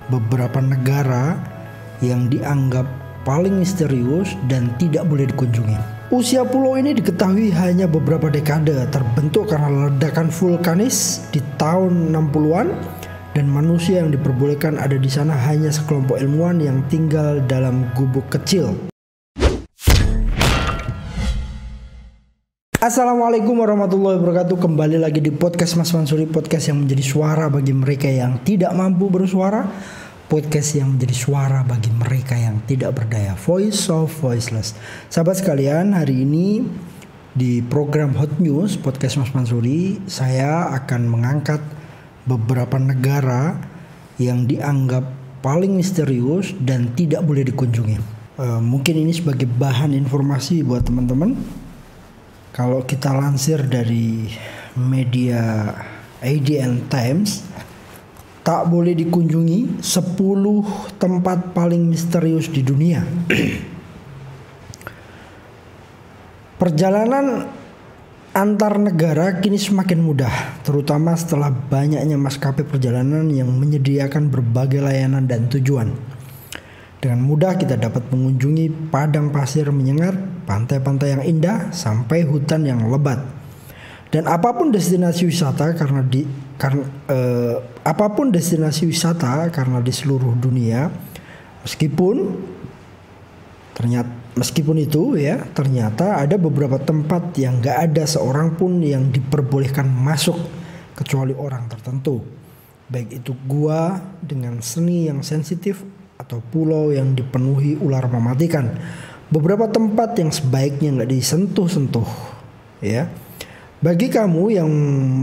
beberapa negara yang dianggap paling misterius dan tidak boleh dikunjungi. Usia pulau ini diketahui hanya beberapa dekade, terbentuk karena ledakan vulkanis di tahun 60-an dan manusia yang diperbolehkan ada di sana hanya sekelompok ilmuwan yang tinggal dalam gubuk kecil. Assalamualaikum warahmatullahi wabarakatuh. Kembali lagi di podcast Mas Mansuri, podcast yang menjadi suara bagi mereka yang tidak mampu bersuara, podcast yang menjadi suara bagi mereka yang tidak berdaya, voice of voiceless. Sahabat sekalian, hari ini di program Hot News podcast Mas Mansuri, saya akan mengangkat beberapa negara yang dianggap paling misterius dan tidak boleh dikunjungi. Mungkin ini sebagai bahan informasi buat teman-teman. Kalau kita lansir dari media ADN Times, tak boleh dikunjungi 10 tempat paling misterius di dunia. Perjalanan antar negara kini semakin mudah, terutama setelah banyaknya maskapai perjalanan yang menyediakan berbagai layanan dan tujuan. Dengan mudah kita dapat mengunjungi padang pasir menyengat, pantai-pantai yang indah, sampai hutan yang lebat. Dan apapun destinasi wisata karena di seluruh dunia, meskipun itu ternyata ada beberapa tempat yang gak ada seorang pun yang diperbolehkan masuk kecuali orang tertentu. Baik itu gua dengan seni yang sensitif atau pulau yang dipenuhi ular mematikan. Beberapa tempat yang sebaiknya nggak disentuh-sentuh, ya. Bagi kamu yang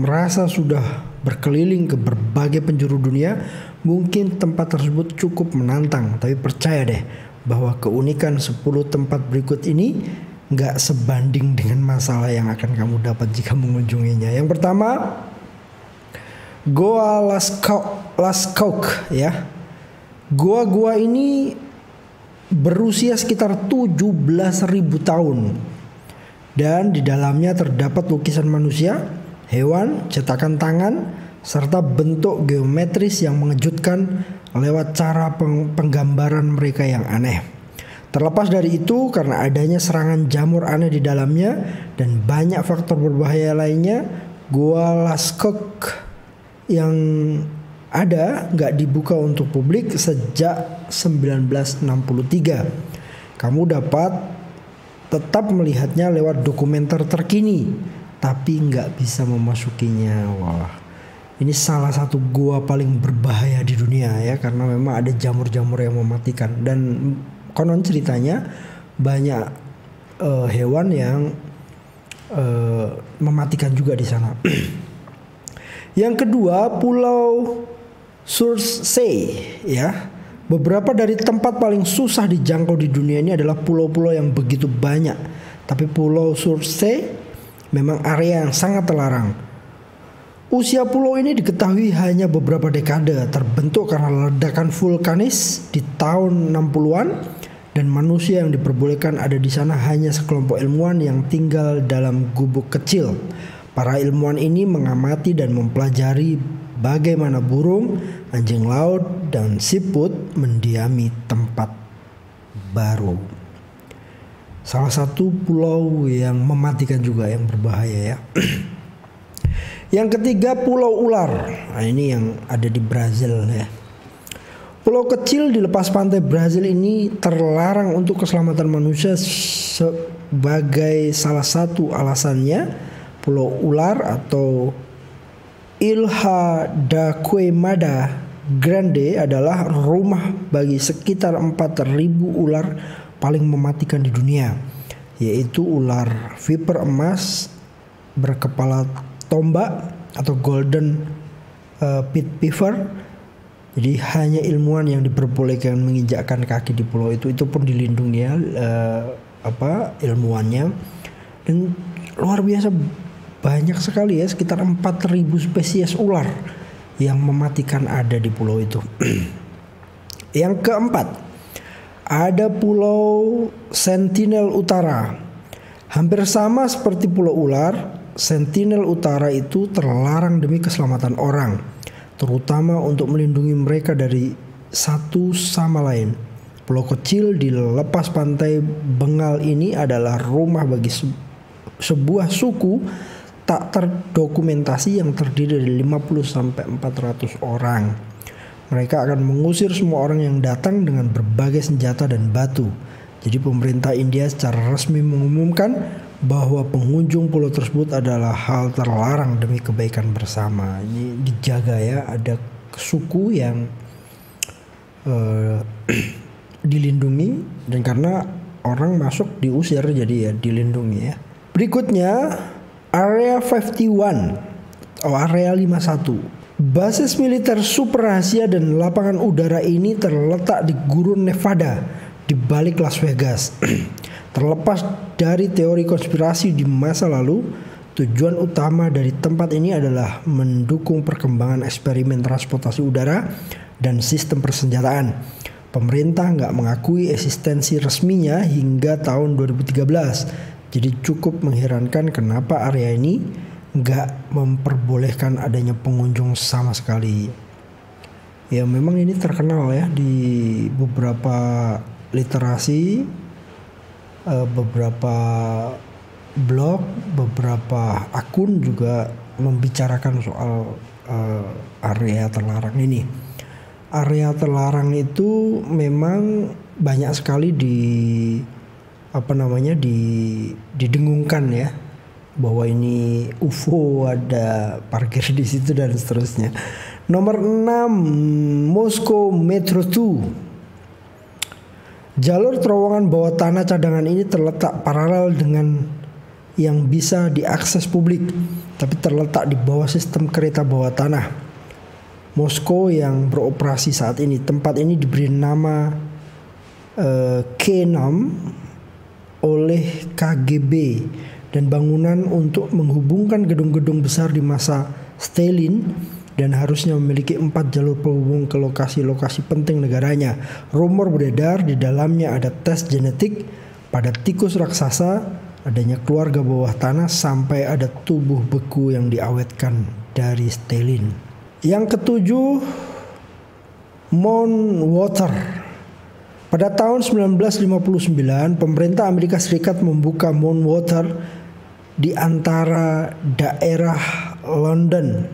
merasa sudah berkeliling ke berbagai penjuru dunia, mungkin tempat tersebut cukup menantang. Tapi percaya deh bahwa keunikan 10 tempat berikut ini nggak sebanding dengan masalah yang akan kamu dapat jika mengunjunginya. Yang pertama, Goa Lascaux, ya. Gua-gua ini berusia sekitar 17.000 tahun dan di dalamnya terdapat lukisan manusia, hewan, cetakan tangan, serta bentuk geometris yang mengejutkan lewat cara penggambaran mereka yang aneh. Terlepas dari itu, karena adanya serangan jamur aneh di dalamnya dan banyak faktor berbahaya lainnya, Goa Lascaux yang ada nggak dibuka untuk publik sejak 1963. Kamu dapat tetap melihatnya lewat dokumenter terkini, tapi nggak bisa memasukinya. Wah, ini salah satu gua paling berbahaya di dunia ya, karena memang ada jamur-jamur yang mematikan dan konon ceritanya banyak hewan yang mematikan juga di sana. Yang kedua, Pulau Surtsey, ya. Beberapa dari tempat paling susah dijangkau di dunia ini adalah pulau-pulau yang begitu banyak. Tapi Pulau Surtsey memang area yang sangat terlarang. Usia pulau ini diketahui hanya beberapa dekade, terbentuk karena ledakan vulkanis di tahun 60-an dan manusia yang diperbolehkan ada di sana hanya sekelompok ilmuwan yang tinggal dalam gubuk kecil. Para ilmuwan ini mengamati dan mempelajari bagaimana burung, anjing laut, dan siput mendiami tempat baru. Salah satu pulau yang mematikan juga, yang berbahaya ya. Yang ketiga, Pulau Ular. Nah, ini yang ada di Brazil ya. Pulau kecil di lepas pantai Brazil ini terlarang untuk keselamatan manusia sebagai salah satu alasannya. Pulau Ular atau Ilha da Queimada Grande adalah rumah bagi sekitar 4.000 ular paling mematikan di dunia, yaitu ular viper emas berkepala tombak atau golden pit beaver. Jadi hanya ilmuwan yang diperbolehkan menginjakkan kaki di pulau itu pun dilindungi ya, ilmuwannya. Dan luar biasa banyak sekali ya, sekitar 4.000 spesies ular yang mematikan ada di pulau itu. Yang keempat, ada Pulau Sentinel Utara. Hampir sama seperti Pulau Ular, Sentinel Utara itu terlarang demi keselamatan orang, terutama untuk melindungi mereka dari satu sama lain. Pulau kecil di lepas pantai Bengal ini adalah rumah bagi sebuah suku tak terdokumentasi yang terdiri dari 50 sampai 400 orang. Mereka akan mengusir semua orang yang datang dengan berbagai senjata dan batu. Jadi pemerintah India secara resmi mengumumkan bahwa pengunjung pulau tersebut adalah hal terlarang demi kebaikan bersama. Ini dijaga ya, ada suku yang dilindungi, dan karena orang masuk diusir jadi ya dilindungi ya. Berikutnya Area 51 atau Area 51. Basis militer super rahasia dan lapangan udara ini terletak di gurun Nevada di balik Las Vegas. Terlepas dari teori konspirasi di masa lalu, tujuan utama dari tempat ini adalah mendukung perkembangan eksperimen transportasi udara dan sistem persenjataan. Pemerintah nggak mengakui eksistensi resminya hingga tahun 2013. Jadi cukup mengherankan kenapa area ini nggak memperbolehkan adanya pengunjung sama sekali. Ya memang ini terkenal ya di beberapa literasi, beberapa blog, beberapa akun juga membicarakan soal area terlarang ini. Area terlarang itu memang banyak sekali didengungkan ya, bahwa ini UFO, ada parkir di situ dan seterusnya. Nomor 6, Moscow Metro 2. Jalur terowongan bawah tanah cadangan ini terletak paralel dengan yang bisa diakses publik, tapi terletak di bawah sistem kereta bawah tanah Moskow yang beroperasi saat ini. Tempat ini diberi nama K6 oleh KGB dan bangunan untuk menghubungkan gedung-gedung besar di masa Stalin, dan harusnya memiliki 4 jalur penghubung ke lokasi-lokasi penting negaranya. Rumor beredar di dalamnya ada tes genetik pada tikus raksasa, adanya keluarga bawah tanah, sampai ada tubuh beku yang diawetkan dari Stalin. Yang ketujuh, Mount Water. Pada tahun 1959, pemerintah Amerika Serikat membuka Mount Water di antara daerah London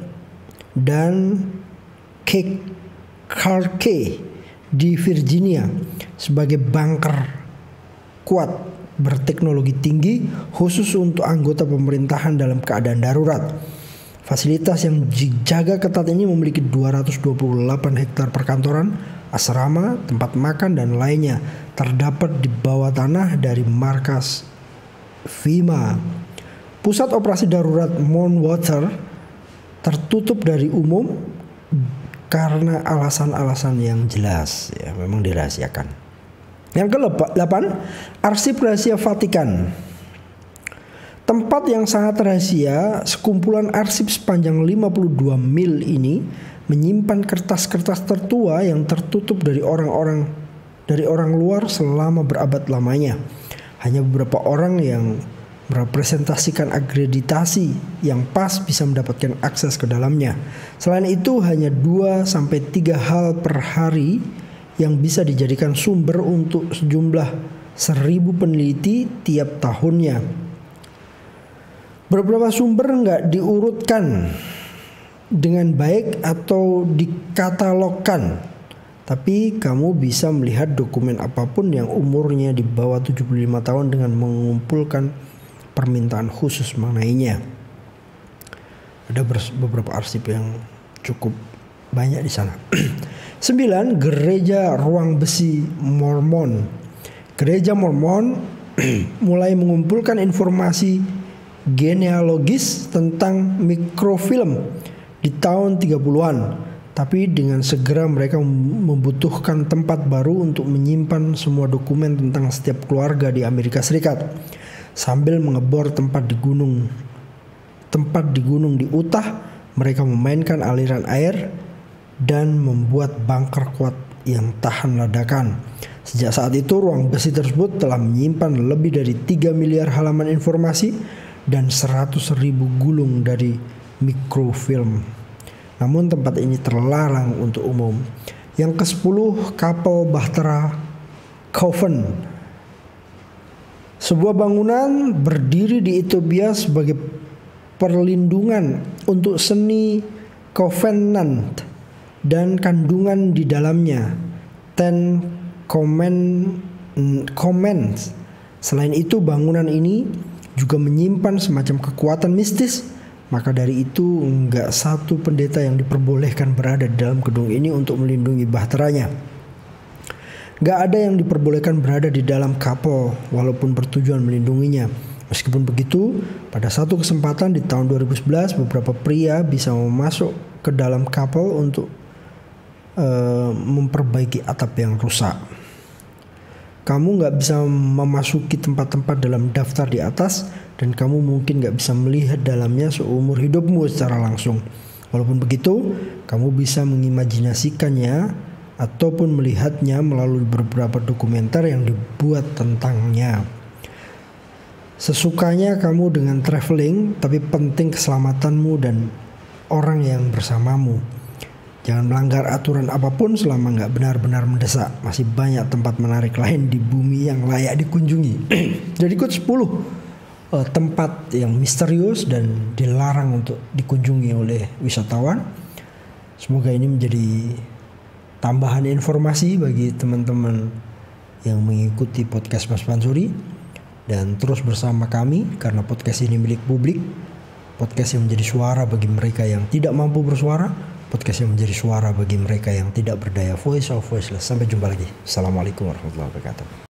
dan Cape Clarke di Virginia sebagai bunker kuat berteknologi tinggi khusus untuk anggota pemerintahan dalam keadaan darurat. Fasilitas yang dijaga ketat ini memiliki 228 hektar perkantoran, asrama, tempat makan dan lainnya. Terdapat di bawah tanah dari markas FEMA. Pusat operasi darurat Mount Water tertutup dari umum karena alasan-alasan yang jelas, ya memang dirahasiakan. Yang ke-8, Arsip Rahasia Vatikan. Tempat yang sangat rahasia, sekumpulan arsip sepanjang 52 mil ini menyimpan kertas-kertas tertua yang tertutup dari orang luar selama berabad lamanya. Hanya beberapa orang yang merepresentasikan akreditasi yang pas bisa mendapatkan akses ke dalamnya. Selain itu, hanya 2-3 hal per hari yang bisa dijadikan sumber untuk sejumlah 1.000 peneliti tiap tahunnya. Beberapa sumber nggak diurutkan dengan baik atau dikatalogkan, tapi kamu bisa melihat dokumen apapun yang umurnya di bawah 75 tahun dengan mengumpulkan permintaan khusus mengenainya. Ada beberapa arsip yang cukup banyak di sana. 9. Gereja Ruang Besi Mormon. Gereja Mormon mulai mengumpulkan informasi genealogis tentang mikrofilm di tahun 30-an, tapi dengan segera mereka membutuhkan tempat baru untuk menyimpan semua dokumen tentang setiap keluarga di Amerika Serikat. Sambil mengebor tempat di gunung di Utah, mereka memainkan aliran air dan membuat bunker kuat yang tahan ledakan. Sejak saat itu, ruang besi tersebut telah menyimpan lebih dari 3 miliar halaman informasi dan 100.000 gulung dari mikrofilm. Namun tempat ini terlarang untuk umum. Yang ke-10, Kapel Bahtera Coven. Sebuah bangunan berdiri di Ethiopia sebagai perlindungan untuk seni Covenant dan kandungan di dalamnya, Ten Commandments. Selain itu, bangunan ini juga menyimpan semacam kekuatan mistis. Maka dari itu enggak satu pendeta yang diperbolehkan berada di dalam gedung ini untuk melindungi bahteranya. Gak ada yang diperbolehkan berada di dalam kapel walaupun bertujuan melindunginya. Meskipun begitu, pada satu kesempatan di tahun 2011 beberapa pria bisa masuk ke dalam kapel untuk memperbaiki atap yang rusak. Kamu gak bisa memasuki tempat-tempat dalam daftar di atas dan kamu mungkin gak bisa melihat dalamnya seumur hidupmu secara langsung. Walaupun begitu, kamu bisa mengimajinasikannya ataupun melihatnya melalui beberapa dokumenter yang dibuat tentangnya. Sesukanya kamu dengan traveling, tapi penting keselamatanmu dan orang yang bersamamu. Jangan melanggar aturan apapun selama nggak benar-benar mendesak. Masih banyak tempat menarik lain di bumi yang layak dikunjungi. Jadi ikut 10 tempat yang misterius dan dilarang untuk dikunjungi oleh wisatawan. Semoga ini menjadi tambahan informasi bagi teman-teman yang mengikuti podcast Mas Mansuri, dan terus bersama kami karena podcast ini milik publik, podcast yang menjadi suara bagi mereka yang tidak mampu bersuara, podcast yang menjadi suara bagi mereka yang tidak berdaya, voice of voiceless. Sampai jumpa lagi. Assalamualaikum warahmatullahi wabarakatuh.